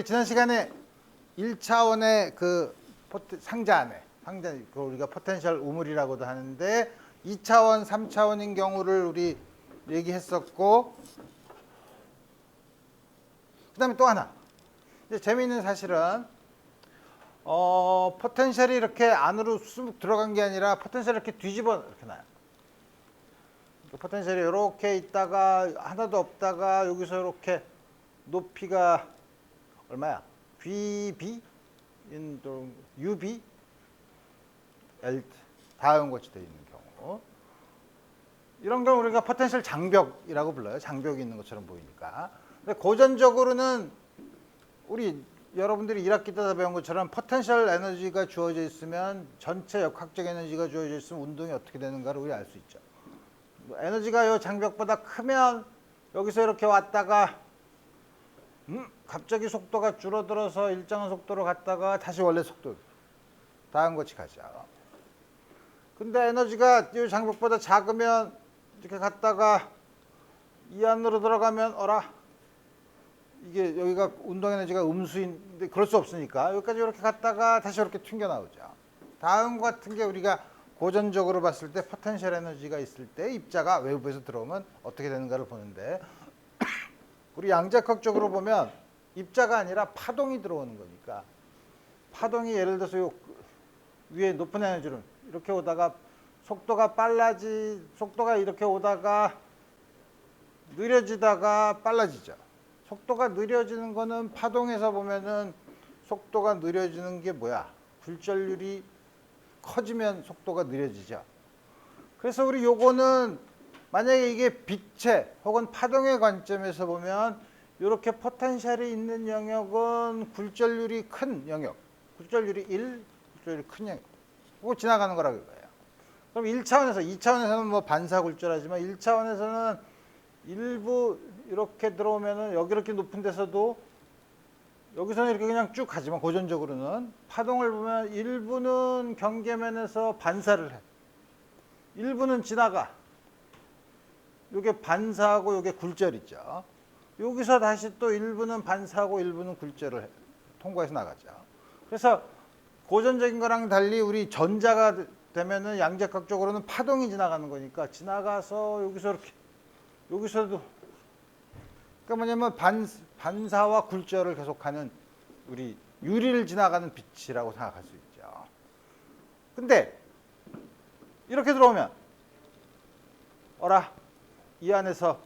지난 시간에 1차원의 그 상자 안에 그 우리가 포텐셜 우물이라고도 하는데 2차원, 3차원인 경우를 우리 얘기했었고, 그다음에 또 하나. 이제 재미있는 사실은 포텐셜이 이렇게 안으로 쑥 들어간 게 아니라 포텐셜이 이렇게 뒤집어 이렇게 나요. 포텐셜이 이렇게 있다가 하나도 없다가 여기서 이렇게 높이가 얼마야? VB, UB, L 다음 것이 되어 있는 경우, 이런 경우 우리가 포텐셜 장벽이라고 불러요. 장벽이 있는 것처럼 보이니까. 근데 고전적으로는 우리 여러분들이 1학기 때 다 배운 것처럼 포텐셜 에너지가 주어져 있으면, 전체 역학적 에너지가 주어져 있으면 운동이 어떻게 되는가를 우리 알 수 있죠. 에너지가 이 장벽보다 크면 여기서 이렇게 왔다가 갑자기 속도가 줄어들어서 일정한 속도로 갔다가 다시 원래 속도 다음 것이 가죠. 근데 에너지가 이 장벽보다 작으면 이렇게 갔다가 이 안으로 들어가면 이게 여기가 운동 에너지가 음수인데 그럴 수 없으니까 여기까지 이렇게 갔다가 다시 이렇게 튕겨 나오죠. 다음과 같은 게 우리가 고전적으로 봤을 때 포텐셜 에너지가 있을 때 입자가 외부에서 들어오면 어떻게 되는가를 보는데, 우리 양자역학적으로 보면 입자가 아니라 파동이 들어오는 거니까, 파동이 예를 들어서 요 위에 높은 에너지로 이렇게 오다가 속도가 이렇게 오다가 느려지다가 빨라지죠. 속도가 느려지는 거는 파동에서 보면은 속도가 느려지는 게 뭐야? 굴절률이 커지면 속도가 느려지죠. 그래서 우리 요거는 만약에 이게 빛의 혹은 파동의 관점에서 보면 이렇게 포텐셜이 있는 영역은 굴절률이 큰 영역, 굴절률이 1, 굴절률이 큰 영역, 그거 지나가는 거라고 이거예요. 그럼 1차원에서, 2차원에서는 뭐 반사 굴절하지만 1차원에서는 일부 이렇게 들어오면은 여기 이렇게 높은 데서도 여기서는 이렇게 그냥 쭉 가지만, 고전적으로는 파동을 보면 일부는 경계면에서 반사를 해. 일부는 지나가. 요게 반사하고 요게 굴절이죠. 여기서 다시 또 일부는 반사하고 일부는 굴절을 해. 통과해서 나가죠. 그래서 고전적인 거랑 달리 우리 전자가 되면은 양자역학적으로는 파동이 지나가는 거니까 지나가서 여기서 이렇게, 여기서도, 그러니까 뭐냐면 반사와 굴절을 계속하는 우리 유리를 지나가는 빛이라고 생각할 수 있죠. 근데 이렇게 들어오면 이 안에서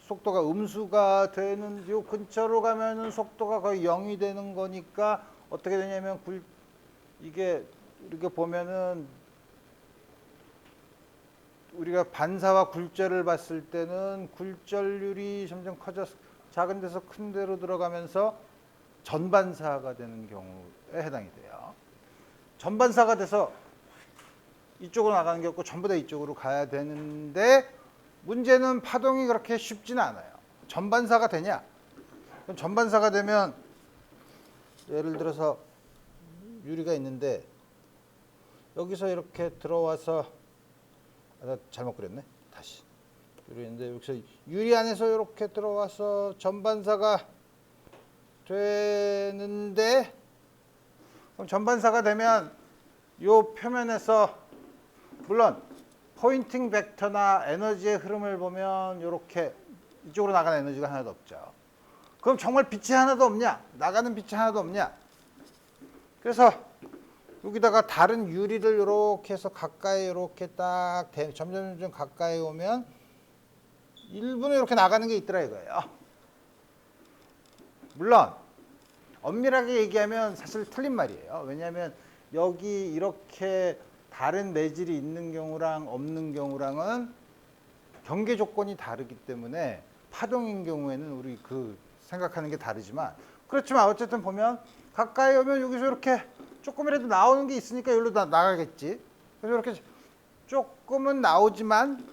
속도가 음수가 되는 요 근처로 가면은 속도가 거의 0이 되는 거니까 어떻게 되냐면 이게 우리가 보면은 우리가 반사와 굴절을 봤을 때는 굴절률이 점점 커져서 작은 데서 큰 데로 들어가면서 전반사가 되는 경우에 해당이 돼요. 전반사가 돼서 이쪽으로 나가는 게 없고 전부 다 이쪽으로 가야 되는데, 문제는 파동이 그렇게 쉽지는 않아요. 전반사가 되냐? 그럼 전반사가 되면 예를 들어서 유리가 있는데 여기서 이렇게 들어와서, 나 잘못 그렸네. 다시. 유리인데 여기서 유리 안에서 이렇게 들어와서 전반사가 되는데, 그럼 전반사가 되면 요 표면에서, 물론 포인팅 벡터나 에너지의 흐름을 보면 이렇게 이쪽으로 나가는 에너지가 하나도 없죠. 그럼 정말 빛이 하나도 없냐? 나가는 빛이 하나도 없냐? 그래서 여기다가 다른 유리를 이렇게 해서 가까이 이렇게 딱 점점 가까이 오면 일부는 이렇게 나가는 게 있더라 이거예요. 물론 엄밀하게 얘기하면 사실 틀린 말이에요. 왜냐하면 여기 이렇게 다른 내질이 있는 경우랑 없는 경우랑은 경계 조건이 다르기 때문에 파동인 경우에는 우리 생각하는 게 다르지만, 그렇지만 어쨌든 보면 가까이 오면 여기서 이렇게 조금이라도 나오는 게 있으니까 여기로 나가겠지. 그래서 이렇게 조금은 나오지만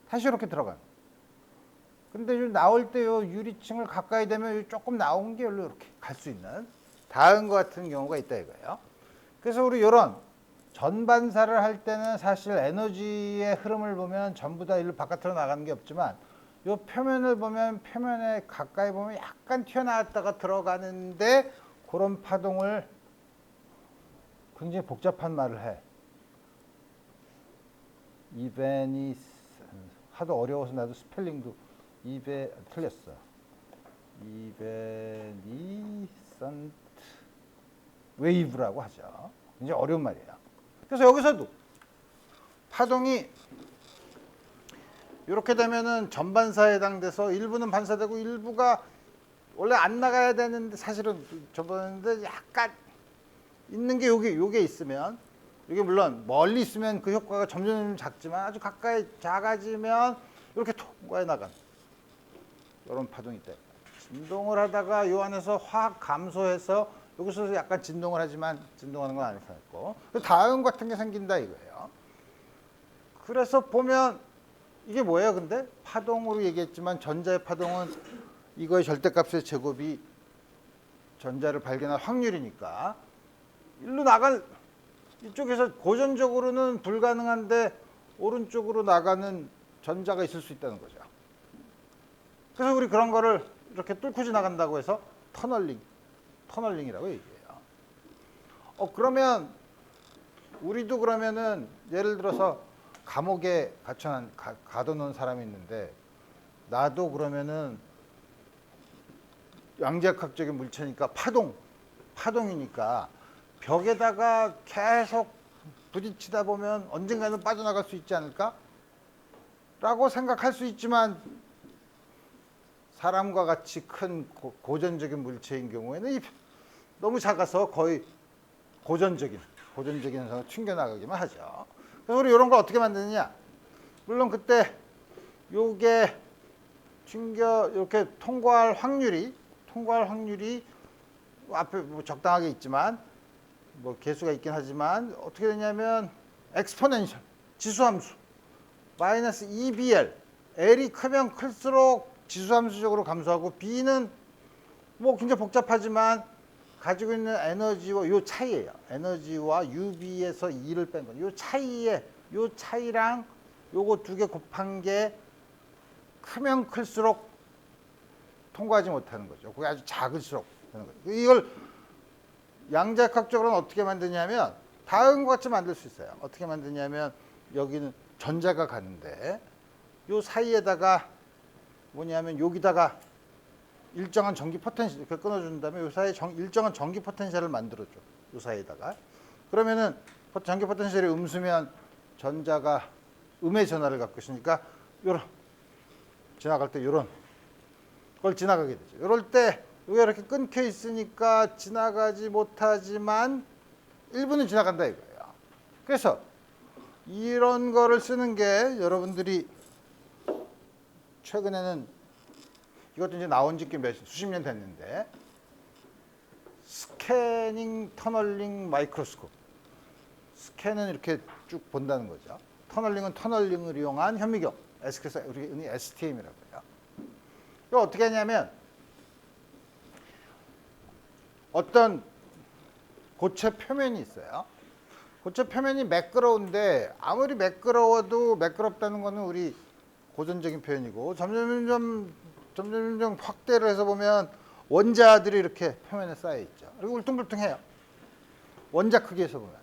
다시 이렇게 들어가요. 근데 나올 때 요 유리층을 가까이 되면 조금 나온 게 여기로 이렇게 갈 수 있는 다음과 같은 경우가 있다 이거예요. 그래서 우리 이런 전반사를 할 때는 사실 에너지의 흐름을 보면 전부 다 일로 바깥으로 나가는 게 없지만, 요 표면을 보면 표면에 가까이 보면 약간 튀어나왔다가 들어가는데 그런 파동을 굉장히 복잡한 말을 해. 이베니 하도 어려워서 나도 스펠링도 틀렸어. 이베니선트 웨이브라고 하죠. 굉장히 어려운 말이에요. 그래서 여기서도 파동이 이렇게 되면은 전반사에 해당돼서 일부는 반사되고 일부가 원래 안 나가야 되는데 사실은 접어드는데 약간 있는 게 요게 있으면 이게 물론 멀리 있으면 그 효과가 점점 작지만 아주 가까이 작아지면 이렇게 통과해 나간 이런 파동이 있다. 진동을 하다가 요 안에서 화학 감소해서 여기서 약간 진동을 하지만 진동하는 건 아니고 다음 같은 게 생긴다 이거예요. 그래서 보면 이게 뭐예요? 근데 파동으로 얘기했지만 전자의 파동은 이거의 절대값의 제곱이 전자를 발견할 확률이니까 일로 나갈 이쪽에서 고전적으로는 불가능한데 오른쪽으로 나가는 전자가 있을 수 있다는 거죠. 그래서 우리 그런 거를 이렇게 뚫고 지나간다고 해서 터널링이라고 얘기해요. 그러면 우리도 그러면은 예를 들어서 감옥에 가둬놓은 사람이 있는데 나도 그러면은 양자역학적인 물체니까 파동이니까 벽에다가 계속 부딪히다 보면 언젠가는 빠져나갈 수 있지 않을까? 라고 생각할 수 있지만 사람과 같이 큰 고전적인 물체인 경우에는 너무 작아서 거의 고전적인 현상을 튕겨나가기만 하죠. 그래서 우리 이런 걸 어떻게 만드느냐? 물론 그때 요게 이렇게 통과할 확률이 앞에 뭐 적당하게 있지만 뭐 개수가 있긴 하지만 어떻게 되냐면 엑스포넨셜 지수함수 마이너스 2bl L이 크면 클수록 지수함수적으로 감소하고 B는 뭐 굉장히 복잡하지만 가지고 있는 에너지와 요 차이예요. 에너지와 UV에서 2를 뺀 거. 요 차이랑 요거 두 개 곱한 게 크면 클수록 통과하지 못하는 거죠. 그게 아주 작을수록 되는 거죠. 이걸 양자역학적으로는 어떻게 만드냐면 다음과 같이 만들 수 있어요. 어떻게 만드냐면 여기는 전자가 가는데 요 사이에다가 뭐냐면 여기다가 일정한 전기 포텐셜 이렇게 끊어준 다음에 요 사이에 일정한 전기 포텐셜을 만들어줘. 요 사이에다가 그러면은 전기 포텐셜이 음수면 전자가 음의 전하를 갖고 있으니까 요런 지나갈 때 요런 걸 지나가게 되죠. 요럴 때 여기 이렇게 끊겨 있으니까 지나가지 못하지만 일부는 지나간다 이거예요. 그래서 이런 거를 쓰는 게 여러분들이 최근에는 이것도 이제 나온 지 수십 년 됐는데 스캐닝 터널링 마이크로스코프. 스캔은 이렇게 쭉 본다는 거죠. 터널링은 터널링을 이용한 현미경. 그래서 우리 STM이라고 해요. 이거 어떻게 하냐면 어떤 고체 표면이 있어요. 고체 표면이 매끄러운데 아무리 매끄러워도 매끄럽다는 거는 우리 고전적인 표현이고 점점 확대를 해서 보면 원자들이 이렇게 표면에 쌓여 있죠. 그리고 울퉁불퉁해요. 원자 크기에서 보면.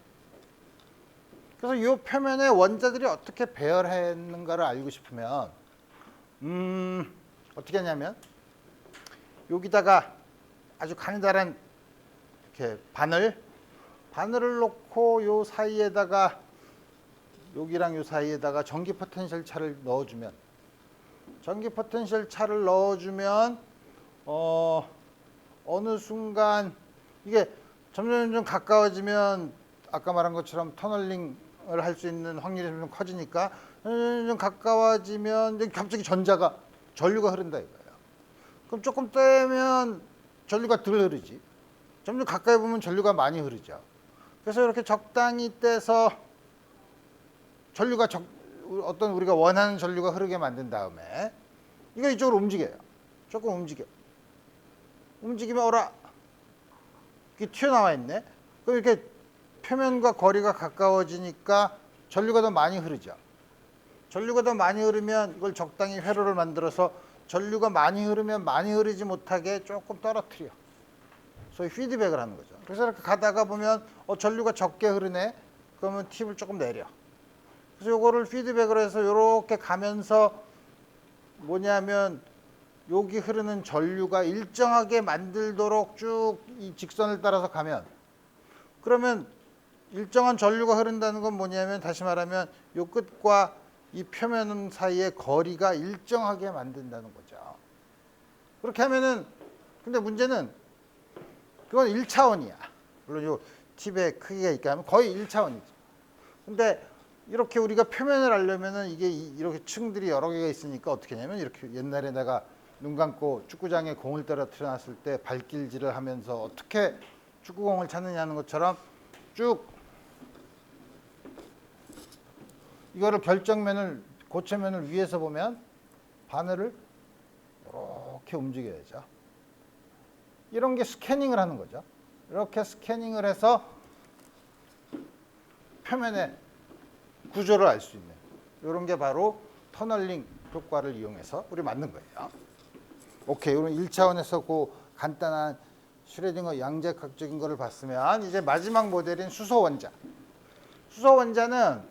그래서 이 표면에 원자들이 어떻게 배열했는가를 알고 싶으면 어떻게 하냐면 여기다가 아주 가느다란 이렇게 바늘을 놓고 요 사이에다가 여기랑 요 사이에다가 전기 포텐셜 차를 넣어주면 어느 순간 이게 점점 가까워지면 아까 말한 것처럼 터널링을 할 수 있는 확률이 좀 커지니까 점점 가까워지면 갑자기 전류가 흐른다 이거예요. 그럼 조금 떼면 전류가 덜 흐르지. 점점 가까이 보면 전류가 많이 흐르죠. 그래서 이렇게 적당히 떼서 전류가 어떤 우리가 원하는 전류가 흐르게 만든 다음에 이거 이쪽으로 움직여요. 조금 움직이면 이게 튀어나와 있네. 그럼 이렇게 표면과 거리가 가까워지니까 전류가 더 많이 흐르죠. 전류가 더 많이 흐르면 이걸 적당히 회로를 만들어서 전류가 많이 흐르면 많이 흐르지 못하게 조금 떨어뜨려. 소위 피드백을 하는 거죠. 그래서 이렇게 가다가 보면 전류가 적게 흐르네. 그러면 팁을 조금 내려. 그래서 요거를 피드백을 해서 이렇게 가면서 뭐냐면 여기 흐르는 전류가 일정하게 만들도록 쭉 이 직선을 따라서 가면, 그러면 일정한 전류가 흐른다는 건 뭐냐면 다시 말하면 요 끝과 이 표면 사이의 거리가 일정하게 만든다는 거죠. 그렇게 하면은, 근데 문제는 그건 1차원이야. 물론 요 팁의 크기가 있게 하면 거의 1차원이죠. 근데 이렇게 우리가 표면을 알려면은 이게 이렇게 층들이 여러 개가 있으니까 어떻게 하냐면, 이렇게 옛날에 내가 눈 감고 축구장에 공을 떨어뜨려 놨을 때 발길질을 하면서 어떻게 축구공을 찾느냐는 것처럼 쭉 이거를 결정면을, 고체면을 위에서 보면 바늘을 이렇게 움직여야죠. 이런 게 스캐닝을 하는 거죠. 이렇게 스캐닝을 해서 표면의 구조를 알 수 있는, 이런 게 바로 터널링 효과를 이용해서 우리 만든 거예요. 오케이, 이런 1차원에서 그 간단한 슈레딩거 양자역학적인 거를 봤으면, 이제 마지막 모델인 수소원자. 수소원자는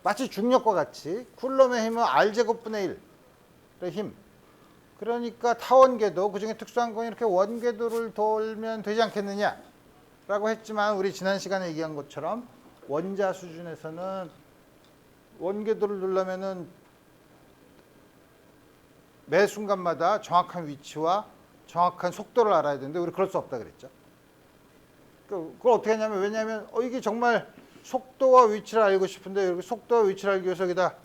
마치 중력과 같이 쿨럼의 힘은 R제곱분의 1의 힘. 그러니까 타원궤도, 그중에 특수한 건 이렇게 원궤도를 돌면 되지 않겠느냐 라고 했지만, 우리 지난 시간에 얘기한 것처럼 원자 수준에서는 원궤도를 돌려면은 매 순간마다 정확한 위치와 정확한 속도를 알아야 되는데 우리 그럴 수 없다 그랬죠. 그걸 어떻게 하냐면, 왜냐하면 이게 정말 속도와 위치를 알고 싶은데, 이렇게 속도와 위치를 알기 위해서 여기다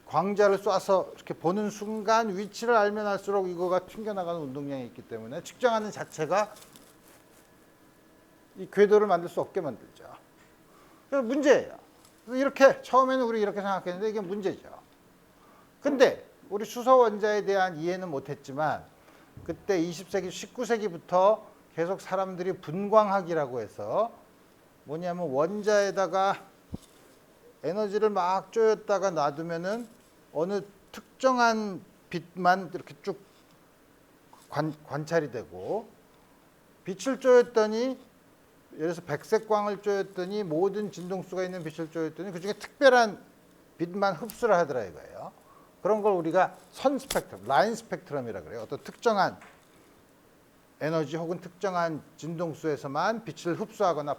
광자를 쏴서 이렇게 보는 순간 위치를 알면 알수록 이거가 튕겨나가는 운동량이 있기 때문에 측정하는 자체가 이 궤도를 만들 수 없게 만들죠. 그래서 문제예요. 그래서 이렇게 처음에는 우리 이렇게 생각했는데 이게 문제죠. 근데 우리 수소 원자에 대한 이해는 못했지만, 그때 20세기, 19세기부터 계속 사람들이 분광학이라고 해서 뭐냐면 원자에다가 에너지를 막 쪼였다가 놔두면은 어느 특정한 빛만 이렇게 쭉 관찰이 되고, 빛을 쪼였더니, 예를 들어서 백색광을 쪼였더니 모든 진동수가 있는 빛을 쪼였더니 그중에 특별한 빛만 흡수를 하더라 이거예요. 그런 걸 우리가 선 스펙트럼, 라인 스펙트럼이라고 그래요. 어떤 특정한 에너지 혹은 특정한 진동수에서만 빛을 흡수하거나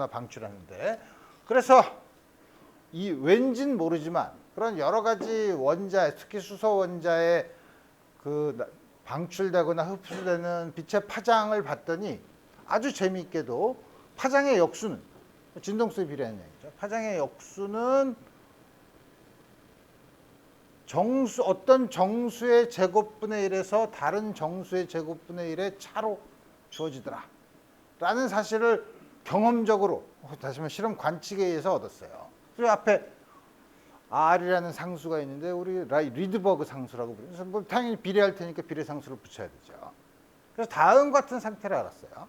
방출하는데, 그래서 이 왠진 모르지만 그런 여러 가지 원자, 특히 수소 원자에 그 방출되거나 흡수되는 빛의 파장을 봤더니 아주 재미있게도 파장의 역수는, 진동수에 비례하는 얘기죠. 파장의 역수는 어떤 정수의 제곱분의 1에서 다른 정수의 제곱분의 1의 차로 주어지더라 라는 사실을 경험적으로, 다시 말해 실험 관측에 의해서 얻었어요. 그리고 앞에 R이라는 상수가 있는데 우리 리드버그 상수라고 부르죠. 그래서 뭐 당연히 비례할 테니까 비례 상수를 붙여야 되죠. 그래서 다음 같은 상태를 알았어요.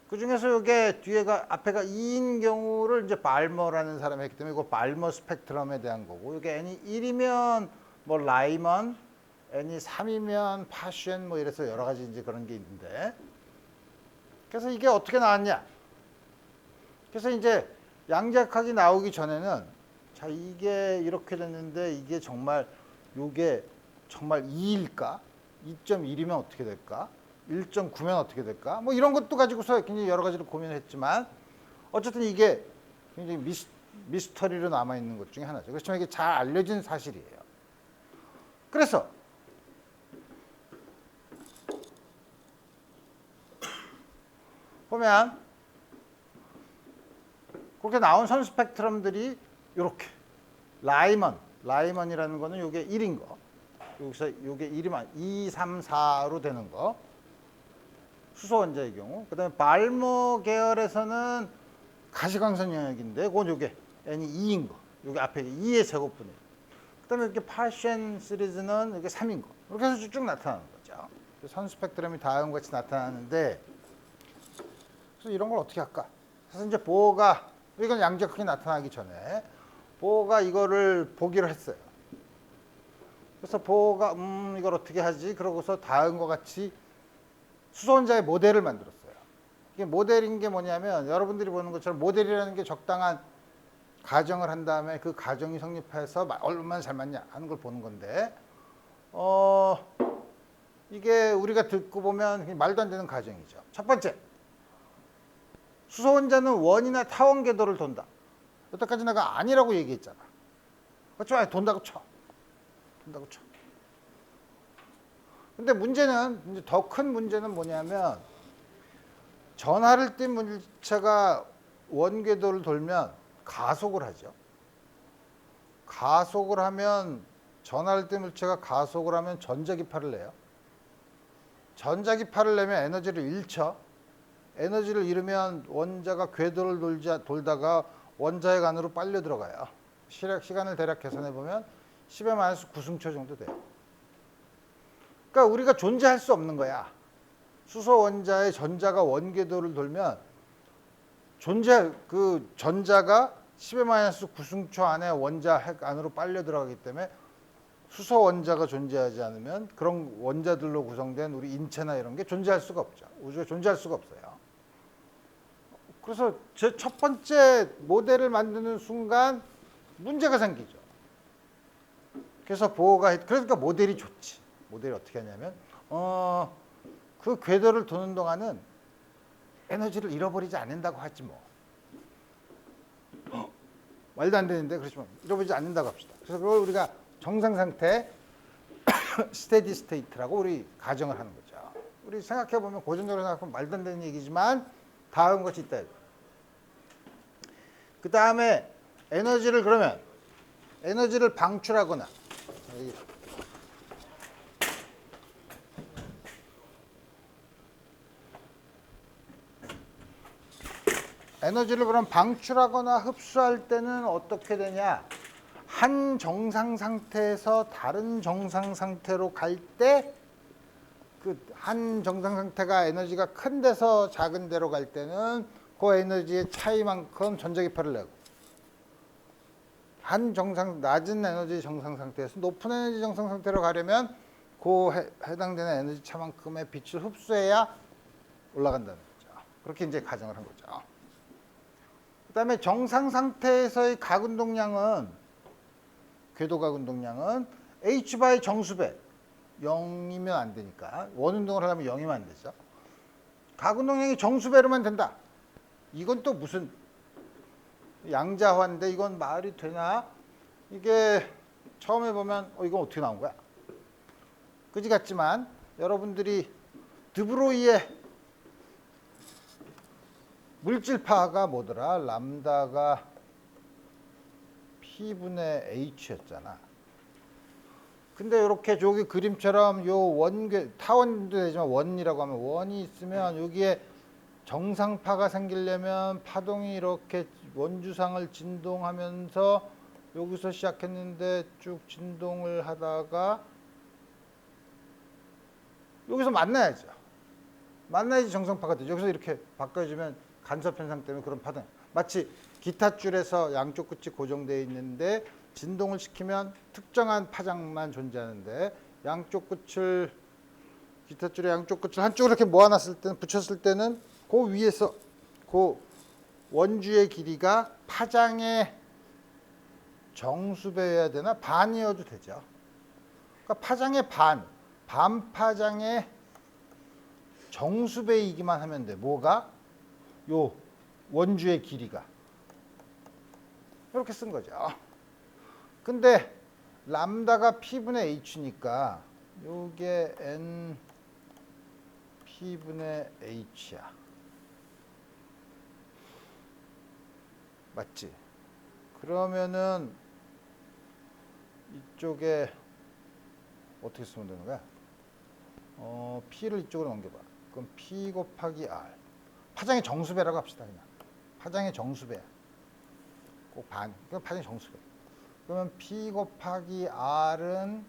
그 중에서 이게 뒤에가 앞에가 2인 경우를 이제 발머라는 사람이 했기 때문에 이거 발머 스펙트럼에 대한 거고, 이게 n이 1이면 뭐 라이먼, n이 3이면 파쉔, 뭐 이래서 여러 가지 이제 그런 게 있는데, 그래서 이게 어떻게 나왔냐? 그래서 이제 양자역학이 나오기 전에는, 자 이게 이렇게 됐는데 이게 정말 요게 정말 2일까? 2.1이면 어떻게 될까? 1.9면 어떻게 될까? 뭐 이런 것도 가지고서 굉장히 여러 가지로 고민했지만, 어쨌든 이게 굉장히 미스터리로 남아있는 것 중에 하나죠. 그렇지만 이게 잘 알려진 사실이에요. 그래서 보면 그렇게 나온 선 스펙트럼들이 이렇게 라이먼이라는 거는 요게 1인 거, 여기서 요게 1이면 2, 3, 4로 되는 거, 수소 원자의 경우. 그 다음에 발머 계열에서는 가시광선 영역인데 그건 요게 n이 2인 거, 요게 앞에 2의 제곱분의, 그 다음에 이렇게 파쉔 시리즈는 이렇게 3인 거, 이렇게 해서 쭉 나타나는 거죠. 선 스펙트럼이 다음과 같이 나타나는데, 그래서 이런 걸 어떻게 할까? 그래서 이제 보어가 이건 양적학이 나타나기 전에 보어가 이거를 보기로 했어요. 그래서 보어가 이걸 어떻게 하지? 그러고서 다음과 같이 수소원자의 모델을 만들었어요. 이게 모델인 게 뭐냐면 여러분들이 보는 것처럼 모델이라는 게 적당한 가정을 한 다음에 그 가정이 성립해서 얼마나 잘 맞냐 하는 걸 보는 건데 이게 우리가 듣고 보면 말도 안 되는 가정이죠. 첫 번째, 수소원자는 원이나 타원 궤도를 돈다. 여태까지 내가 아니라고 얘기했잖아. 그렇죠? 돈다고 쳐. 돈다고 쳐. 근데 문제는, 이제 더 큰 문제는 뭐냐면 전하를 띤 물체가 원궤도를 돌면 가속을 하죠. 가속을 하면 전하를 띤 물체가 가속을 하면 전자기파를 내요. 전자기파를 내면 에너지를 잃죠. 에너지를 잃으면 원자가 궤도를 돌다가 원자핵 안으로 빨려 들어가요. 시간을 대략 계산해 보면 10의 마이너스 9승초 정도 돼요. 그러니까 우리가 존재할 수 없는 거야. 수소 원자의 전자가 원궤도를 돌면 그 전자가 10의 마이너스 9승초 안에 원자핵 안으로 빨려 들어가기 때문에 수소 원자가 존재하지 않으면 그런 원자들로 구성된 우리 인체나 이런 게 존재할 수가 없죠. 우주가 존재할 수가 없어요. 그래서 제 첫 번째 모델을 만드는 순간 문제가 생기죠. 그래서 그러니까 모델이 좋지. 모델이 어떻게 하냐면 그 궤도를 도는 동안은 에너지를 잃어버리지 않는다고 하지 뭐. 말도 안 되는데 그렇지만 잃어버리지 않는다고 합시다. 그래서 그걸 우리가 정상 상태 스테디 스테이트라고 우리 가정을 하는 거죠. 우리 생각해 보면 고전적으로 생각하면 말도 안 되는 얘기지만 다음 것이 있다. 그 다음에 에너지를 방출하거나 에너지를 그럼 방출하거나 흡수할 때는 어떻게 되냐? 한 정상 상태에서 다른 정상 상태로 갈 때 그 한 정상 상태가 에너지가 큰 데서 작은 데로 갈 때는 그 에너지의 차이만큼 전자기파를 내고 낮은 에너지 정상 상태에서 높은 에너지 정상 상태로 가려면 그 해당되는 에너지 차만큼의 빛을 흡수해야 올라간다는 거죠. 그렇게 이제 가정을 한 거죠. 그 다음에 정상 상태에서의 가운동량은 궤도 가운동량은 H/의 정수배 0이면 안 되니까 원운동을 하려면 0이면 안 되죠. 가운동량이 정수배로만 된다. 이건 또 무슨 양자화인데 이건 말이 되나? 이게 처음에 보면 이건 어떻게 나온 거야? 그지 같지만 여러분들이 드브로이의 물질파가 뭐더라? 람다가 P분의 H였잖아. 근데 이렇게 저기 그림처럼 요 타원도 되지만 원이라고 하면 원이 있으면 여기에 정상파가 생기려면 파동이 이렇게 원주상을 진동하면서 여기서 시작했는데 쭉 진동을 하다가 여기서 만나야죠. 만나야지 정상파가 되죠. 여기서 이렇게 바꿔주면 간섭 현상 때문에 그런 파동. 마치 기타 줄에서 양쪽 끝이 고정되어 있는데 진동을 시키면 특정한 파장만 존재하는데 기타 줄의 양쪽 끝을 한쪽으로 이렇게 모아놨을 때는 붙였을 때는 그 위에서 그 원주의 길이가 파장의 정수배여야 되나? 반이어도 되죠. 그러니까 파장의 반파장의 정수배이기만 하면 돼. 뭐가? 요 원주의 길이가. 이렇게 쓴 거죠. 근데 람다가 P분의 H니까 요게 N P분의 H야. 맞지? 그러면은 이쪽에 어떻게 쓰면 되는 거야? P를 이쪽으로 넘겨봐. 그럼 P 곱하기 R. 파장의 정수배라고 합시다. 그냥. 파장의 정수배야. 꼭 반. 그럼 파장의 정수배. 그러면 P 곱하기 R은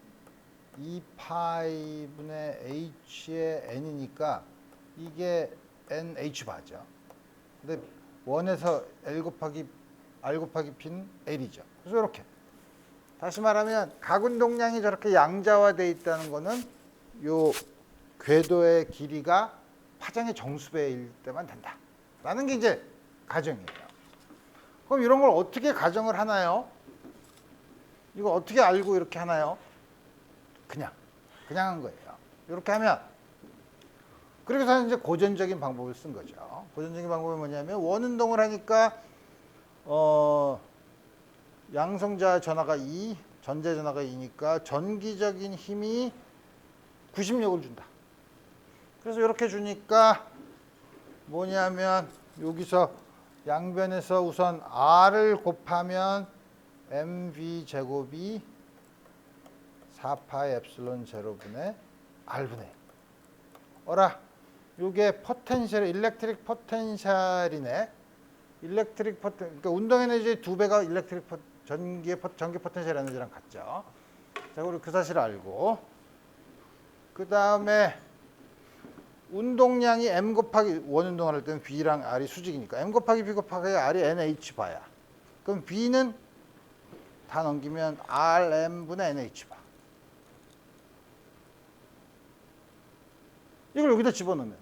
2파이분의 H의 N이니까 이게 NH 바죠. 근데 원에서 L 곱하기 R 곱하기 P는 L이죠. 그래서 이렇게 다시 말하면 각운동량이 저렇게 양자화되어 있다는 거는 요 궤도의 길이가 파장의 정수배일 때만 된다 라는 게 이제 가정이에요. 그럼 이런 걸 어떻게 가정을 하나요? 이거 어떻게 알고 이렇게 하나요? 그냥 한 거예요. 이렇게 하면, 그래서 이제 고전적인 방법을 쓴 거죠. 고전적인 방법이 뭐냐면 원운동을 하니까 양성자 전하가 2, 전자 전하가 2니까 전기적인 힘이 90력을 준다. 그래서 이렇게 주니까 뭐냐면 여기서 양변에서 우선 R을 곱하면 mv 제곱이 4파이 엡실론 제로분의 R분의 1. 어라, 요게 포텐셜, 일렉트릭 포텐셜이네. 일렉트릭 포텐, 그러니까 운동 에너지의 2배가 일렉트릭 전기 포텐셜 에너지랑 같죠. 자, 우리 그 사실을 알고, 그 다음에 운동량이 m 곱하기 원운동을 할 때는 B랑 R이 수직이니까 m 곱하기 B 곱하기 R이 NH 바야. 그럼 B는 다 넘기면 RM분의 NH 바. 이걸 여기다 집어넣으면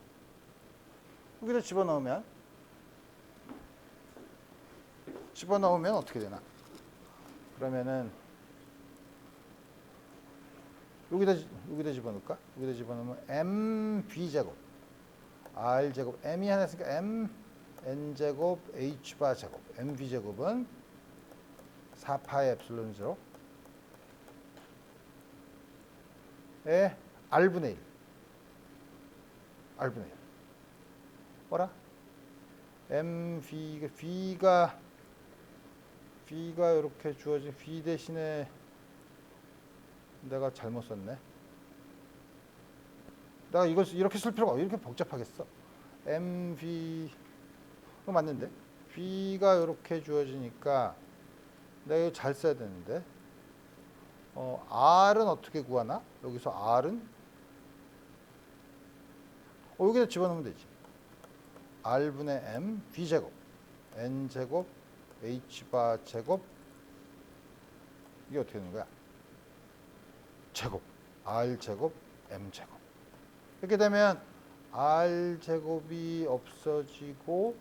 어떻게 되나? 그러면은 여기다 집어넣을까? 여기다 집어넣으면 MB 제곱 R 제곱 M이 하나 있으니까 M N 제곱 H 바 제곱 MB 제곱은 4파이 엡실론 제로에 R분의 1. 뭐라? V가 이렇게 주어진 V 대신에 내가 잘못 썼네. 내가 이걸 이렇게 쓸 필요가 이렇게 복잡하겠어. MV 그거 맞는데? V가 이렇게 주어지니까 내가 이거 잘 써야 되는데. R은 어떻게 구하나? 여기서 R은 여기다 집어넣으면 되지. R분의 M, V제곱, N제곱, H바 제곱, 이게 어떻게 되는 거야? 제곱, R제곱, M제곱. 이렇게 되면 R제곱이 없어지고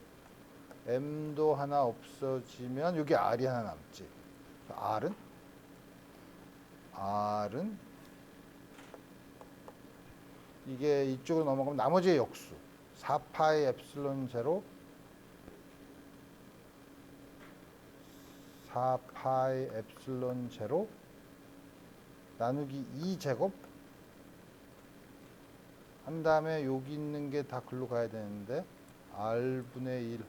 M도 하나 없어지면 여기 R이 하나 남지. R은 이게 이쪽으로 넘어가면 나머지의 역수 4파이 엡실론 제로 4파이 엡실론 제로 나누기 2제곱 한 다음에 여기 있는 게 다 글로 가야 되는데 R분의 1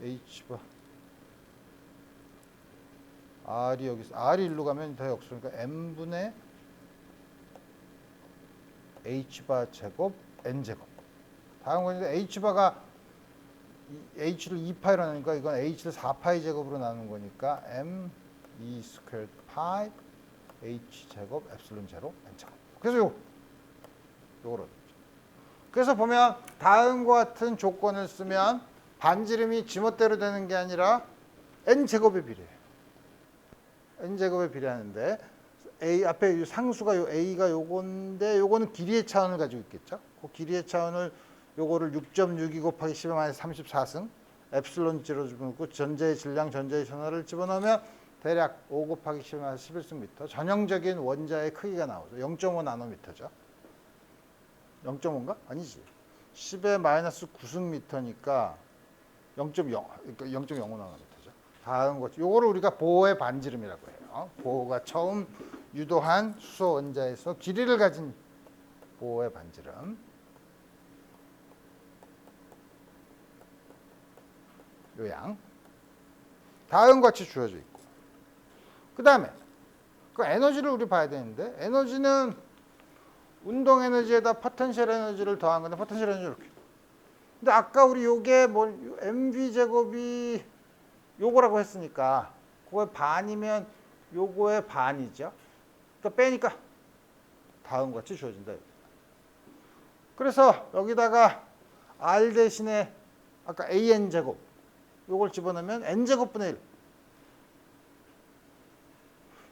H바 R이 여기서 R이 1로 가면 다 역수니까 M분의 H바 제곱 N제곱. 다음 건 H바가 H를 2파이로 나누니까 이건 H를 4파이 제곱으로 나누는 거니까 M 2 스퀘어드 파이 H 제곱 엡실론 제로 N제곱. 그래서 요거로. 그래서 보면 다음과 같은 조건을 쓰면 반지름이 지멋대로 되는 게 아니라 N제곱에 비례해요. N제곱에 비례하는데 A 앞에 상수가 요 A가 요건데 요거는 길이의 차원을 가지고 있겠죠. 그 길이의 차원을 요거를 6.62 곱하기 10의 마이너스 34승 엡실론 제로 집어넣고 전자의 질량, 전자의 전하를 집어넣으면 대략 5 곱하기 10의 마이너스 11승 미터. 전형적인 원자의 크기가 나오죠. 0.5 나노미터죠. 0.5인가? 아니지. 10의 마이너스 9승 미터니까 0.0, 그러니까 0.05 나노미터죠. 다음 것, 요거를 우리가 보호의 반지름이라고 해요. 보호가 처음 유도한 수소 원자에서 길이를 가진 보호의 반지름. 요양. 다음과 같이 주어져 있고. 그 다음에 그 에너지를 우리 봐야 되는데 에너지는 운동 에너지에다 포텐셜 에너지를 더한 건데 포텐셜 에너지 이렇게. 근데 아까 우리 요게 뭐 mv 제곱이 요거라고 했으니까 그거의 반이면 요거의 반이죠. 그러니까 빼니까 다음과 같이 주어진다. 그래서 여기다가 R 대신에 아까 an 제곱 요걸 집어넣으면 n 제곱분의 1.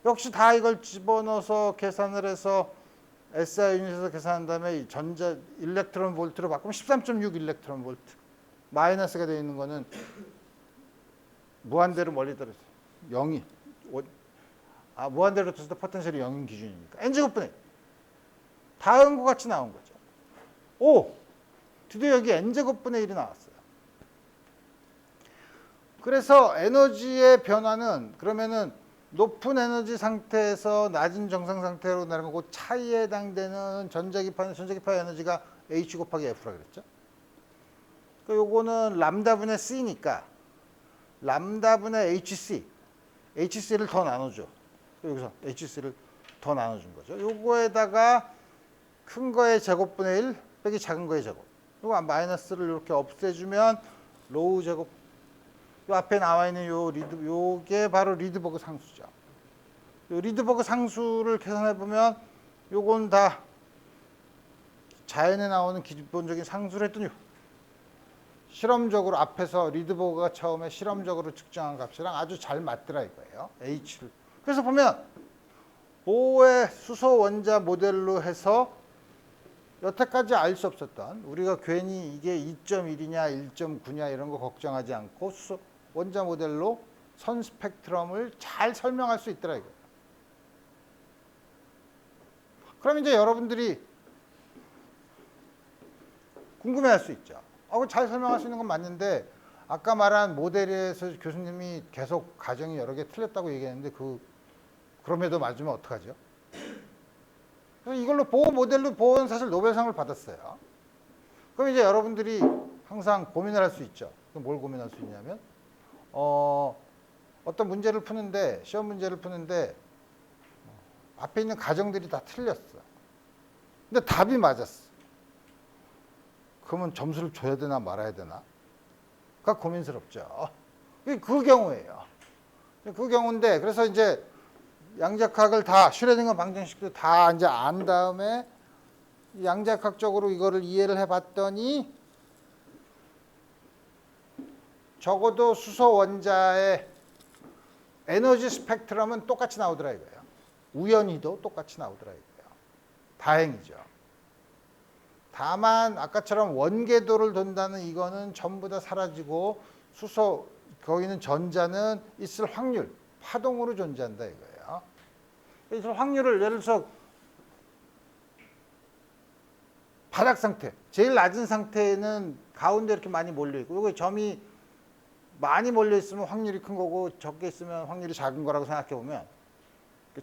역시 다 이걸 집어넣어서 계산을 해서 SI 유닛에서 계산한 다음에 이 전자 일렉트론 볼트로 바꾸면 13.6 일렉트론 볼트. 마이너스가 되어 있는 거는 무한대로 멀리 떨어져. 0이 무한대로 떨어질 때 포텐셜이 0인 기준이니까 n 제곱분의 1. 다음과 같이 나온 거죠. 오! 드디어 여기 n 제곱분의 1이 나왔어요. 그래서 에너지의 변화는 그러면은 높은 에너지 상태에서 낮은 정상 상태로 내려가는 그 차이에 해당되는 전자기파 에너지가 H 곱하기 F라 그랬죠. 요거는 람다분의 C니까 람다분의 HC를 더 나눠줘. 여기서 HC를 더 나눠준 거죠. 요거에다가 큰 거의 제곱분의 1 빼기 작은 거의 제곱. 요거 마이너스를 이렇게 없애주면 로우 제곱. 요 앞에 나와 있는 요게 바로 리드버그 상수죠. 요 리드버그 상수를 계산해 보면 요건 다 자연에 나오는 기본적인 상수를 했더니 실험적으로 앞에서 리드버그가 처음에 실험적으로 측정한 값이랑 아주 잘 맞더라 이거예요. H를. 그래서 보면 보의 수소 원자 모델로 해서 여태까지 알 수 없었던 우리가 괜히 이게 2.1이냐 1.9냐 이런 거 걱정하지 않고 수소 원자 모델로 선 스펙트럼을 잘 설명할 수 있더라 이거예요. 그럼 이제 여러분들이 궁금해할 수 있죠. 잘 설명할 수 있는 건 맞는데 아까 말한 모델에서 교수님이 계속 가정이 여러 개 틀렸다고 얘기했는데 그럼에도 맞으면 어떡하죠? 그래서 이걸로 보호 모델로 보호는 사실 노벨상을 받았어요. 그럼 이제 여러분들이 항상 고민을 할 수 있죠. 그럼 뭘 고민할 수 있냐면 어떤 문제를 푸는데 시험 문제를 푸는데 앞에 있는 가정들이 다 틀렸어. 근데 답이 맞았어. 그러면 점수를 줘야 되나 말아야 되나? 그러니까 고민스럽죠. 그 경우예요. 그 경우인데 그래서 이제 양자역학을 다 슈레딩거 방정식도 다 이제 안 다음에 양자역학적으로 이거를 이해를 해봤더니 적어도 수소 원자의 에너지 스펙트럼은 똑같이 나오더라 이거예요. 우연히도 똑같이 나오더라 이거예요. 다행이죠. 다만 아까처럼 원궤도를 돈다는 이거는 전부 다 사라지고 수소 거기는 전자는 있을 확률, 파동으로 존재한다 이거예요. 그래서 확률을 예를 들어서 바닥 상태, 제일 낮은 상태는 가운데 이렇게 많이 몰려 있고 여기 점이 많이 몰려 있으면 확률이 큰 거고 적게 있으면 확률이 작은 거라고 생각해 보면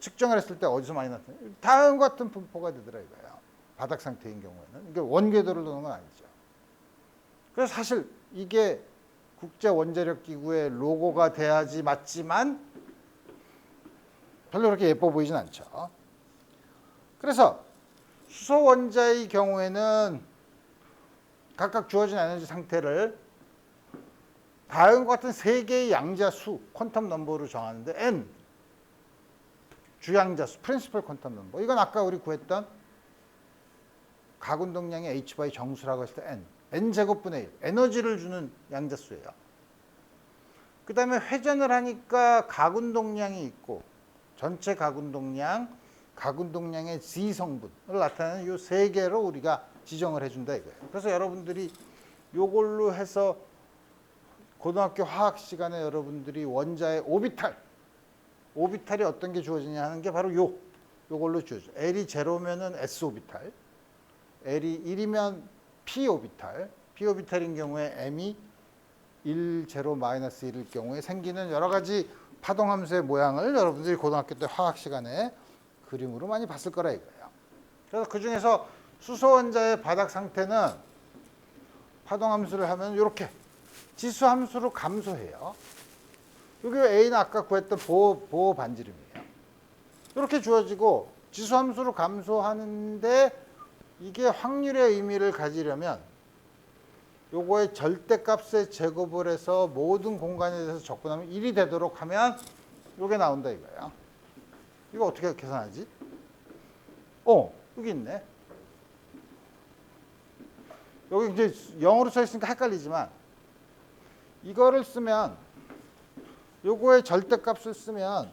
측정을 했을 때 어디서 많이 나타나요? 다음 같은 분포가 되더라 이거예요. 바닥 상태인 경우에는. 이게 원궤도를 도는 건 아니죠. 그래서 사실 이게 국제원자력기구의 로고가 돼야지 맞지만 별로 그렇게 예뻐 보이진 않죠. 그래서 수소 원자의 경우에는 각각 주어진 에너지 상태를 다음과 같은 세 개의 양자수 퀀텀 넘버로 정하는데 n 주양자수 프린시플 퀀텀 넘버. 이건 아까 우리 구했던 가운동량의 h/. 정수라고 했을 때 n 제곱분의 1 에너지를 주는 양자수예요. 그 다음에 회전을 하니까 가운동량이 있고 전체 가운동량, 가운동량의 Z 성분을 나타내는 이 세 개로 우리가 지정을 해준다 이거예요. 그래서 여러분들이 요걸로 해서 고등학교 화학 시간에 여러분들이 원자의 오비탈이 어떤 게 주어지냐 하는 게 바로 요걸로 주어져. L이 제로면은 S 오비탈, L이 1이면 P 오비탈, P 오비탈인 경우에 M이 1, 0, 마이너스 1일 경우에 생기는 여러 가지 파동 함수의 모양을 여러분들이 고등학교 때 화학 시간에 그림으로 많이 봤을 거라 이거예요. 그래서 그 중에서 수소 원자의 바닥 상태는 파동 함수를 하면 이렇게 지수 함수로 감소해요. 여기 A는 아까 구했던 보호 반지름이에요. 이렇게 주어지고 지수 함수로 감소하는데 이게 확률의 의미를 가지려면 요거의 절대값의 제곱을 해서 모든 공간에 대해서 적분하면 1이 되도록 하면 요게 나온다 이거예요. 이거 어떻게 계산하지? 여기 있네. 여기 이제 영어로 써 있으니까 헷갈리지만 이거를 쓰면 요거의 절대값을 쓰면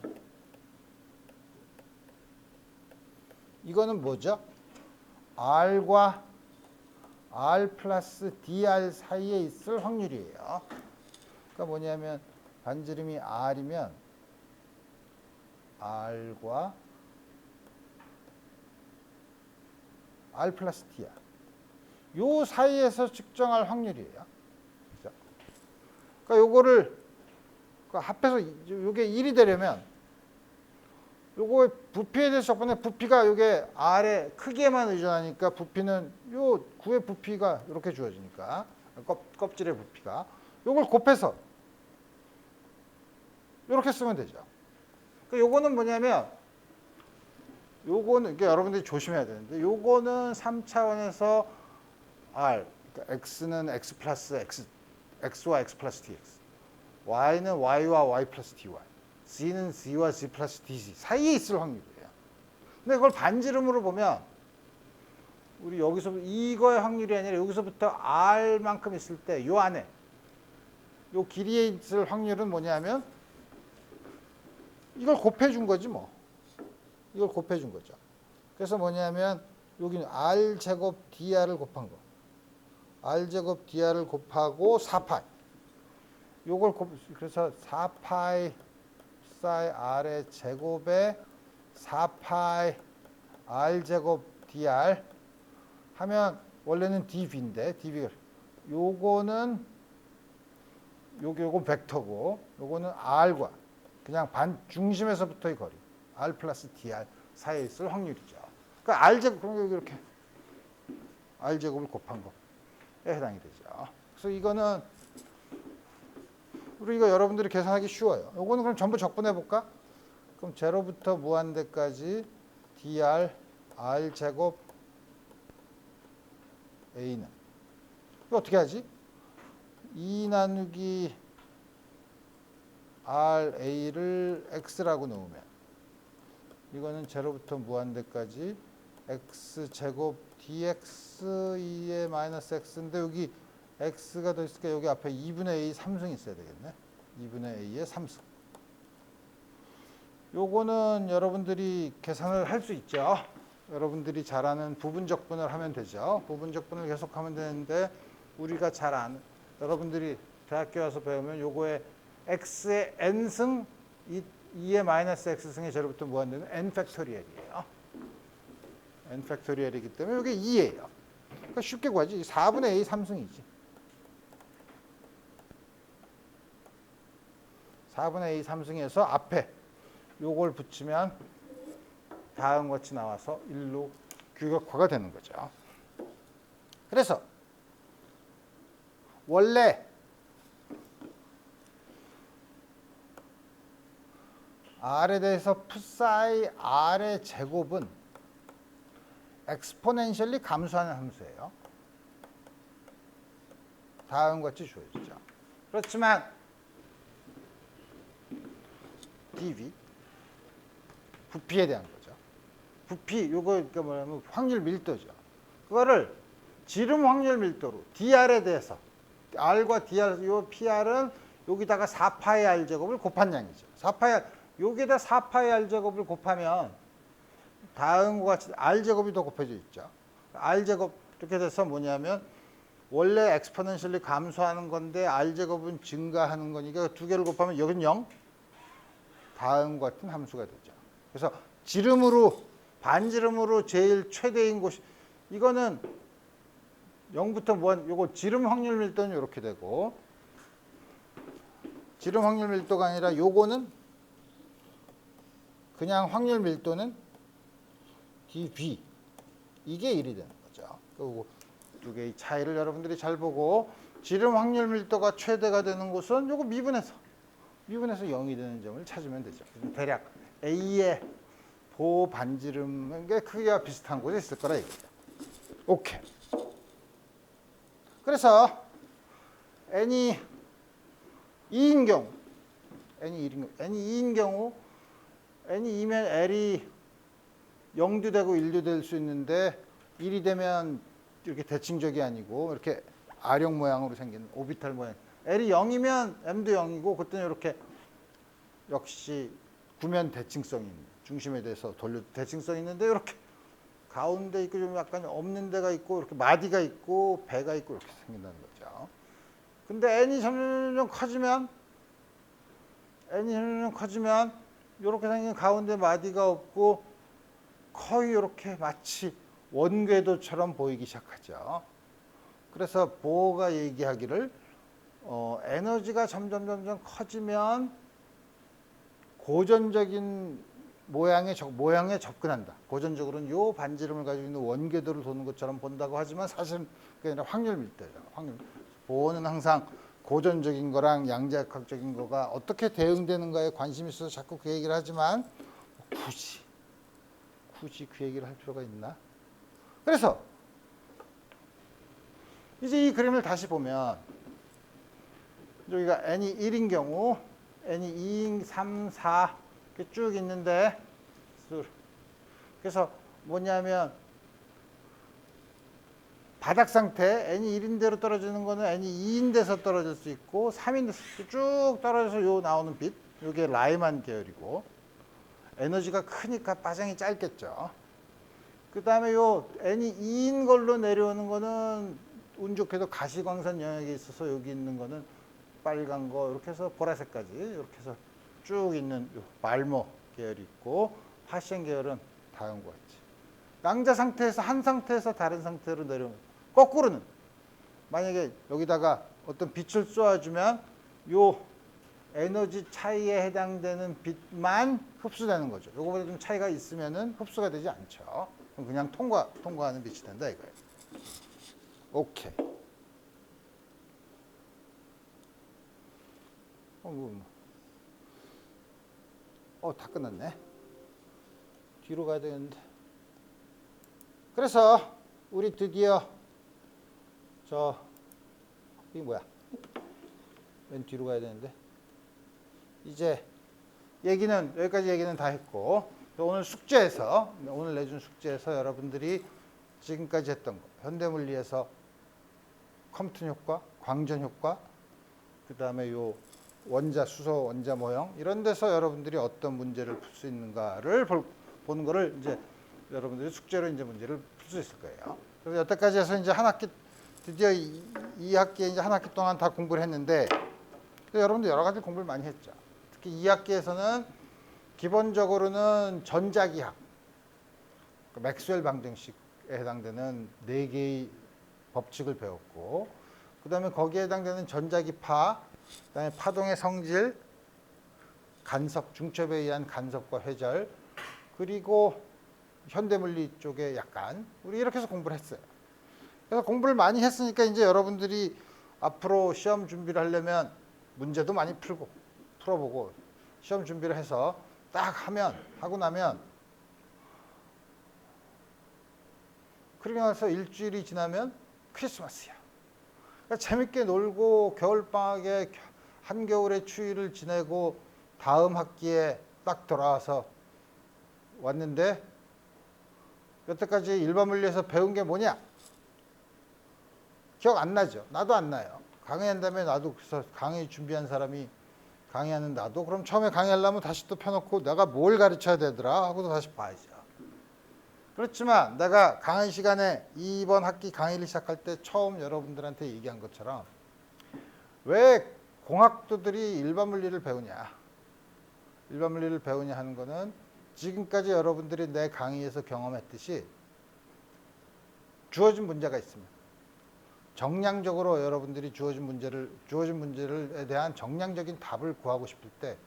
이거는 뭐죠? R과 R 플러스 DR 사이에 있을 확률이에요. 그러니까 뭐냐면 반지름이 R이면 R과 R 플러스 DR 요 사이에서 측정할 확률이에요. 그러니까 요거를 합해서 요게 1이 되려면 요거 부피에 대해서 저번에 부피가 요게 R의 크기에만 의존하니까 부피는 요 구의 부피가 이렇게 주어지니까 껍질의 부피가 요걸 곱해서 이렇게 쓰면 되죠. 그러니까 요거는 뭐냐면 요거는 그러니까 여러분들이 조심해야 되는데 요거는 3차원에서 R 그러니까 X는 X 플러스 X X와 X 플러스 DX Y는 Y와 Y 플러스 DY Z는 Z와 Z 플러스 DZ 사이에 있을 확률이에요. 근데 그걸 반지름으로 보면 우리 여기서 이거의 확률이 아니라 여기서부터 R만큼 있을 때 요 안에 요 길이에 있을 확률은 뭐냐면 이걸 곱해 준 거지 뭐. 이걸 곱해 준 거죠. 그래서 뭐냐면 여기는 R 제곱 DR을 곱한 거. R 제곱 DR을 곱하고 4파이. 요걸 그래서 4파이 사이 R의 제곱에 4파이 R 제곱 DR 하면 원래는 dV인데 dV가 요거는 요거 벡터고 요거는 R과 그냥 반 중심에서부터의 거리 R 플러스 DR 사이에 있을 확률이죠. 그러니까 R 제곱 그럼 여기 이렇게 R 제곱을 곱한 거에 해당이 되죠. 그래서 이거는 우리 이거 여러분들이 계산하기 쉬워요. 요거는 그럼 전부 적분해 볼까? 그럼 제로부터 무한대까지 dr R 제곱 A는 이거 어떻게 하지? 2 나누기 RA를 X라고 놓으면 이거는 제로부터 무한대까지 X제곱 DX 2의 마이너스 X인데 여기 X가 더 있으니까 여기 앞에 2분의 A 3승이 있어야 되겠네. 2분의 A의 3승. 요거는 여러분들이 계산을 할 수 있죠. 여러분들이 잘 아는 부분적분을 하면 되죠. 부분적분을 계속하면 되는데 우리가 잘 아는 여러분들이 대학교 와서 배우면 요거에 x의 n승 2의 마이너스 x승의 제로부터 무한대는 n 팩토리얼이에요. n 팩토리얼이기 때문에 이게 2예요. 그러니까 쉽게 구하지. 4분의 a 3승이지. 4분의 a 3승에서 앞에 요걸 붙이면 다음과 같이 나와서 1로 규격화가 되는 거죠. 그래서 원래 R에 대해서 푸사이 R의 제곱은 엑스포넨셜리 감소하는 함수예요. 다음과 같이 주어지죠. 그렇지만 dV 부피에 대한 거죠. 부피 요거 그러니까 뭐냐면 확률 밀도죠. 그거를 지름 확률 밀도로 dr에 대해서 R과 DR 요 PR은 여기다가 4파이 R 제곱을 곱한 양이죠. 4파이 R 여기다 4파이 R 제곱을 곱하면 다음과 같이 R 제곱이 더 곱해져 있죠. R 제곱 이렇게 돼서 뭐냐면 원래 엑스포넨셜리 감소하는 건데 R 제곱은 증가하는 거니까 두 개를 곱하면 여기는 0. 다음과 같은 함수가 되죠. 그래서 지름으로 반지름으로 제일 최대인 곳이 이거는 0부터 무한 요거 지름 확률 밀도는 이렇게 되고 지름 확률 밀도가 아니라 요거는 그냥 확률 밀도는 dV 이게 1이 되는 거죠. 그리고 두 개의 차이를 여러분들이 잘 보고 지름 확률 밀도가 최대가 되는 곳은 요거 미분해서 0이 되는 점을 찾으면 되죠. 대략 A의 보 반지름의 크기와 비슷한 곳에 있을 거라 이거죠. 오케이. 그래서 n이 2인 경우 n이 2인 경우 n이 2면 L이 0도 되고 1도 될 수 있는데 1이 되면 이렇게 대칭적이 아니고 이렇게 R형 모양으로 생긴 오비탈 모양 L이 0이면 M도 0이고 그때는 이렇게 역시 구면 대칭성이 있는 중심에 대해서 돌려 대칭성이 있는데 이렇게 가운데 있고 좀 약간 없는 데가 있고 이렇게 마디가 있고 배가 있고 이렇게 생긴다는 거죠. 근데 N이 점점 커지면 이렇게 생긴 가운데 마디가 없고 거의 이렇게 마치 원궤도처럼 보이기 시작하죠. 그래서 보어가 얘기하기를 에너지가 점점 커지면 고전적인 모양에 접근한다. 고전적으로는 요 반지름을 가지고 있는 원궤도를 도는 것처럼 본다고 하지만 사실은 그게 아니라 확률 밀도예요. 확률. 보어는 항상 고전적인 거랑 양자역학적인 거가 어떻게 대응되는가에 관심이 있어서 자꾸 그 얘기를 하지만 굳이 그 얘기를 할 필요가 있나? 그래서 이제 이 그림을 다시 보면 여기가 n이 1인 경우 n이 2, 3, 4 이렇게 쭉 있는데 그래서 뭐냐면 바닥 상태 n이 1인대로 떨어지는 거는 n이 2인대에서 떨어질 수 있고 3인대에서 쭉 떨어져서 요 나오는 빛 요게 라이만 계열이고 에너지가 크니까 파장이 짧겠죠. 그 다음에 요 n이 2인 걸로 내려오는 거는 운 좋게도 가시광선 영역에 있어서 여기 있는 거는 빨간 거 이렇게 해서 보라색까지 이렇게 해서 쭉 있는 요 말모 계열이 있고 파시엔 계열은 다음과 같이 양자 상태에서 한 상태에서 다른 상태로 내려오는 거꾸로는 만약에 여기다가 어떤 빛을 쏘아주면 요 에너지 차이에 해당되는 빛만 흡수되는 거죠. 요거보다 좀 차이가 있으면은 흡수가 되지 않죠. 그럼 그냥 통과하는 빛이 된다 이거예요. 오케이. 다 끝났네. 뒤로 가야 되는데. 그래서 우리 드디어 이게 뭐야? 맨 뒤로 가야 되는데. 이제 여기까지 얘기는 다 했고 오늘 내준 숙제에서 여러분들이 지금까지 했던 거 현대물리에서 컴튼 효과, 광전 효과, 그 다음에 요 수소 원자 모형 이런 데서 여러분들이 어떤 문제를 풀 수 있는가를 보는 거를 이제 여러분들이 숙제로 이제 문제를 풀 수 있을 거예요. 그래서 여태까지 해서 이제 한 학기 드디어 2학기에 이제 한 학기 동안 다 공부를 했는데 여러분들 여러 가지 공부를 많이 했죠. 특히 2학기에서는 기본적으로는 전자기학, 맥스웰 방정식에 해당되는 4개의 법칙을 배웠고 그 다음에 거기에 해당되는 전자기파, 그 다음에 파동의 성질, 간섭, 중첩에 의한 간섭과 회절 그리고 현대물리 쪽에 약간 우리 이렇게 해서 공부를 했어요. 그래서 공부를 많이 했으니까 이제 여러분들이 앞으로 시험 준비를 하려면 문제도 많이 풀어보고 시험 준비를 해서 딱 하고 나면 그러고 나서 일주일이 지나면 크리스마스야. 그러니까 재밌게 놀고 겨울방학에 한겨울의 추위를 지내고 다음 학기에 딱 돌아와서 왔는데 여태까지 일반 물리에서 배운 게 뭐냐? 기억 안 나죠? 나도 안 나요. 강의한 다음에 나도 그래서 강의 준비한 사람이 강의하는 나도 그럼 처음에 강의하려면 다시 또 펴놓고 내가 뭘 가르쳐야 되더라 하고도 다시 봐야죠. 그렇지만 내가 강의 시간에 이번 학기 강의를 시작할 때 처음 여러분들한테 얘기한 것처럼 왜 공학도들이 일반 물리를 배우냐? 일반 물리를 배우냐 하는 거는 지금까지 여러분들이 내 강의에서 경험했듯이 주어진 문제가 있으면 정량적으로 여러분들이 주어진 문제에 대한 정량적인 답을 구하고 싶을 때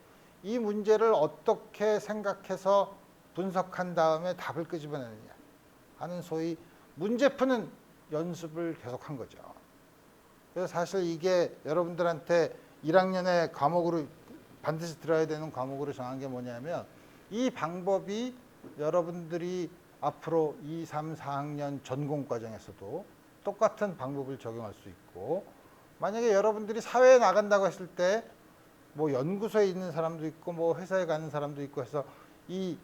이 문제를 어떻게 생각해서 분석한 다음에 답을 끄집어내느냐 하는 소위 문제 푸는 연습을 계속한 거죠. 그래서 사실 이게 여러분들한테 1학년의 과목으로 반드시 들어야 되는 과목으로 정한 게 뭐냐면 이 방법이 여러분들이 앞으로 2, 3, 4학년 전공과정에서도 똑같은 방법을 적용할 수 있고 만약에 여러분들이 사회에 나간다고 했을 때 뭐 연구소에 있는 사람도 있고 뭐 회사에 가는 사람도 있고 해서 이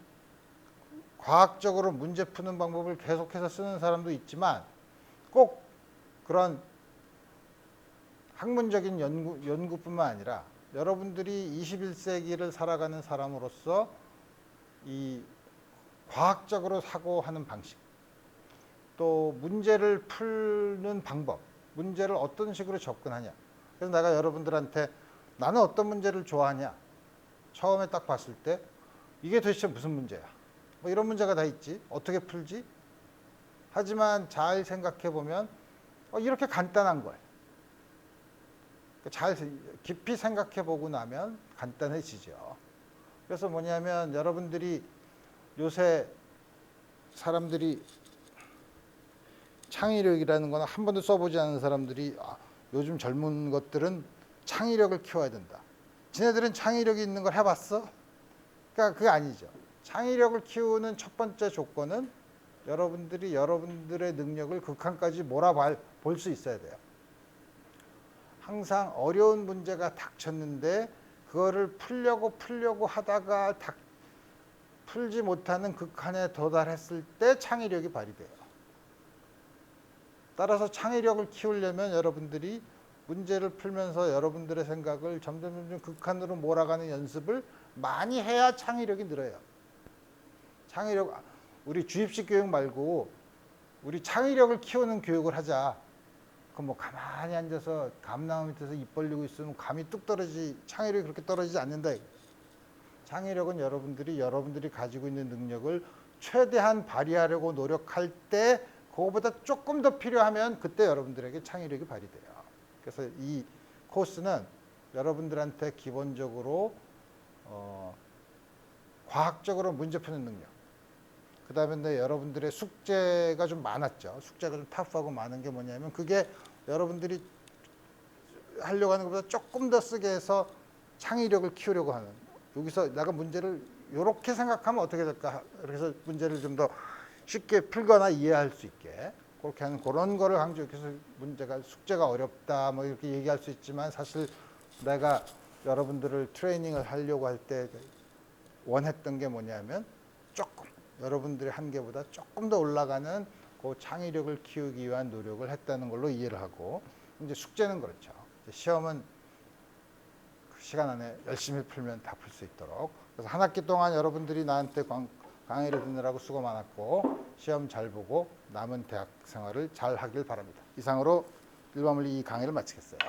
과학적으로 문제 푸는 방법을 계속해서 쓰는 사람도 있지만 꼭 그런 학문적인 연구뿐만 아니라 여러분들이 21세기를 살아가는 사람으로서 이 과학적으로 사고하는 방식, 또 문제를 푸는 방법, 문제를 어떤 식으로 접근하냐. 그래서 내가 여러분들한테 나는 어떤 문제를 좋아하냐. 처음에 딱 봤을 때 이게 도대체 무슨 문제야. 뭐 이런 문제가 다 있지. 어떻게 풀지? 하지만 잘 생각해 보면 이렇게 간단한 걸. 잘 깊이 생각해 보고 나면 간단해지죠. 그래서 뭐냐면 여러분들이 요새 사람들이 창의력이라는 거는 한 번도 써보지 않은 사람들이 요즘 젊은 것들은 창의력을 키워야 된다. 지네들은 창의력이 있는 걸 해봤어? 그러니까 그게 아니죠. 창의력을 키우는 첫 번째 조건은 여러분들이 여러분들의 능력을 극한까지 몰아볼 수 있어야 돼요. 항상 어려운 문제가 닥쳤는데 그거를 풀려고 하다가 풀지 못하는 극한에 도달했을 때 창의력이 발휘돼요. 따라서 창의력을 키우려면 여러분들이 문제를 풀면서 여러분들의 생각을 점점 극한으로 몰아가는 연습을 많이 해야 창의력이 늘어요. 우리 주입식 교육 말고 우리 창의력을 키우는 교육을 하자. 그럼 뭐 가만히 앉아서 감나무 밑에서 입 벌리고 있으면 감이 뚝 창의력이 그렇게 떨어지지 않는다. 창의력은 여러분들이 가지고 있는 능력을 최대한 발휘하려고 노력할 때 그거보다 조금 더 필요하면 그때 여러분들에게 창의력이 발휘돼요. 그래서 이 코스는 여러분들한테 기본적으로 과학적으로 문제 푸는 능력, 그 다음에 여러분들의 숙제가 좀 많았죠. 숙제가 좀 타프하고 많은 게 뭐냐면 그게 여러분들이 하려고 하는 것보다 조금 더 쓰게 해서 창의력을 키우려고 하는, 여기서 내가 문제를 이렇게 생각하면 어떻게 될까, 그래서 문제를 좀 더 쉽게 풀거나 이해할 수 있게 그렇게 하는 그런 거를 강조해서 숙제가 어렵다 뭐 이렇게 얘기할 수 있지만, 사실 내가 여러분들을 트레이닝을 하려고 할 때 원했던 게 뭐냐면 조금 여러분들의 한계보다 조금 더 올라가는 그 창의력을 키우기 위한 노력을 했다는 걸로 이해를 하고, 이제 숙제는 그렇죠. 시험은 그 시간 안에 열심히 풀면 다 풀 수 있도록. 그래서 한 학기 동안 여러분들이 나한테 강의를 듣느라고 수고 많았고 시험 잘 보고 남은 대학 생활을 잘 하길 바랍니다. 이상으로 일반물리 이 강의를 마치겠어요.